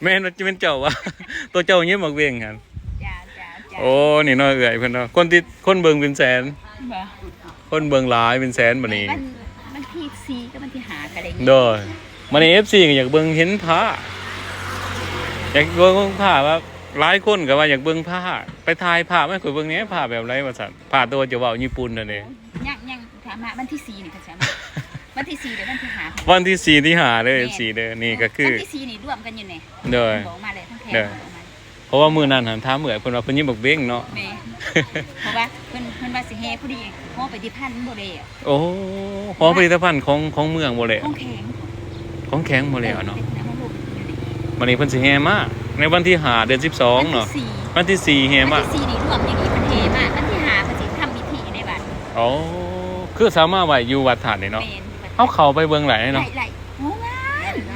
แม่นจะเป็นเจ้าวะตัวเจ้าเงี้ยมักเวียงกัน จ้า โอ้นี่น้อยเอื่อยเพิ่นเนาะคนเบิ่งเป็นแสน บ่ คนเบิ่งหลายเป็นแสนบัดนี้ มันที่ซีก็มันที่หากันได้ โดยบัดนี้ FC ก็อยากเบิ่งเห็นผ้าอยากเบิ่งผ้าว่าหลายคนก็ว่าอยากเบิ่งผ้าไปถ่ายผ้าไม่เคยเบิ่งแหน่ผ้าแบบไรว่าซั่นผ้าตัวจะเว้าญี่ปุ่นนั่นเอง ยังถามมาวันที่4นี่ก็ใช่มั้ยวันที่4เดี๋ยววันที่หา วันที่4ที่5เด้อ FC เด้อนี่ก็คือ วันที่4นี่รวมกันอยู่นี่ โดย บอกมาเลยทั้งแถบบอกมา เพราะว่ามื้อนั้นหันถามเอื่อยเพิ่นว่าเพิ่นยิ้มบักเบ้งเนาะ แม่เพราะว่าเพิ่นว่าสิแห่พอดีฮอไปที่พันบ่ได้อะ โอ้หอผลิตภัณฑ์ของเมืองบ่เลย ของแข็ง ของแข็งบ่เลยเนาะ ป็น้ำมันลมอยู่นี่ วันนี้เพิ่นสิแห่มาในวันที่5เดือน12เนาะวันที่4แห่มา วันที่4นี่รวมอย่างนี้มันเทมากวันที่5เพิ่นสิทำพิธีในวัด อ๋อคือสามารถไว้อยู่วัดธาตุนี่เนาะ แม่น เอาเข้าไปเบิ่งไหลเนาะ ไหลโอ้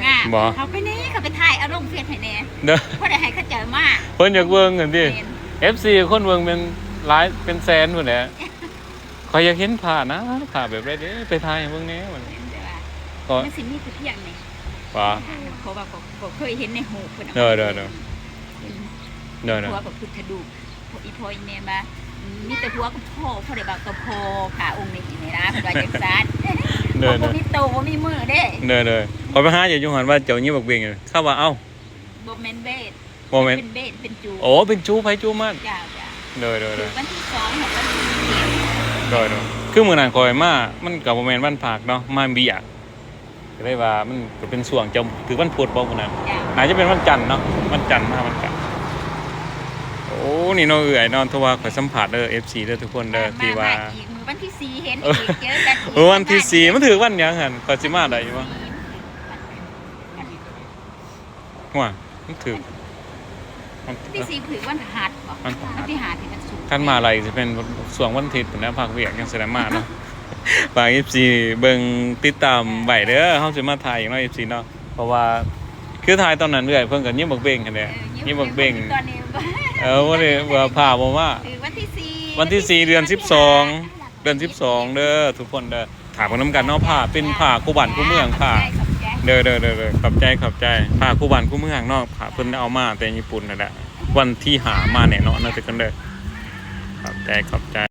งาม บ่ เขาไปนี่เขาไปถ่ายอารมณ์เฟซให้แน่ เด้อ เพราะได้ให้เขาเจอมาก เพิ่นอยากเบิ่งกันติ แม่น FC คนเบิ่งเป็นหลายเป็นแสนพุ่นแหละขอยอยากเห็นผ้านะผ้าแบบไรเด้ไปถ่ายให้เบิ่งแหน่มัน แต่ว่า ก็ มันสิมีคือเพียงนี่ ว่า เพราะว่าก็เคยเห็นในหูเพิ่น เด้อเด้อเด้อ เด้อ หัวกับคือทะดูอีพออีเมมามีแต่หัวกับพ่อพ่อได้บอกกับพ่อขาองค์นี้นี่นะเพิ่นว่าจังซั่น เด้อ บ่ เด้อ มีโตบ่มีมือเด้ เด้อขอยไปหาอยู่หันว่าเจ้ายิ้มบักเบ้งเข้าว่าเอ้า บ่แม่นเบส บ่แม่น เป็นเบสเป็นจู โอ้เป็นจูไผจูมัน จ้า เด้อ วันที่2ของวันที่ โดยคือมื้อนั้นข่อยมามันก็บ่แม่นวันภาคเนาะมาเบียกก็เลยว่ามันก็เป็นช่วงจะถือวันพุธบ่มื้อนั้น จ้า อาจจะเป็นวันจันทร์เนาะวันจันทร์มาวันจันทร์โอ้นี่เนาะเอื้อยเนาะโทรว่าข่อยสัมภาษณ์เด้อ FC เด้อทุกคนเด้อที่ว่า อีกมื้อวันที่4เห็นอีกเจอกันอีก เออวันที่4มันถือวันหยังหั่นข่อยสิมาได้อยู่บ่ว่ามันถือมัน ที่สี่ถือวันหัดบ่วันที่5ถึงวันศุกร์ คันมาอะไรสิเป็นช่วงวันอาทิตย์พุ่นนะภาคเวียกยังสิได้มาเนาะ ฝาก FC เบิ่งติดตามไว้เด้อเฮาสิมาถ่ายอีกเนาะ FC เนาะเพราะว่าคือถ่ายตอนนั้นเรื่อยเพิ่นก็ยิ้มบักเบ้งหั่นแหละยิ้มบักเบ้ง ตอนนี้ บ่ได้ว่าพาบ่มา คือวันที่4 วันที่4เดือน12เดือน12เด้อทุกคนเด้อถามกันนํกันเนาะผ้าเป็นผ้าคู่บ้านคู่เมืองผ้าเด้อขอบใจผ้าคู่บ้านคู่เมืองเนาะผ้าเพิ่นเอามาแต่ญี่ปุ่นนั่นแหละวันที่หามาแน่เนาะน่าจะกันเด้อขอบใจ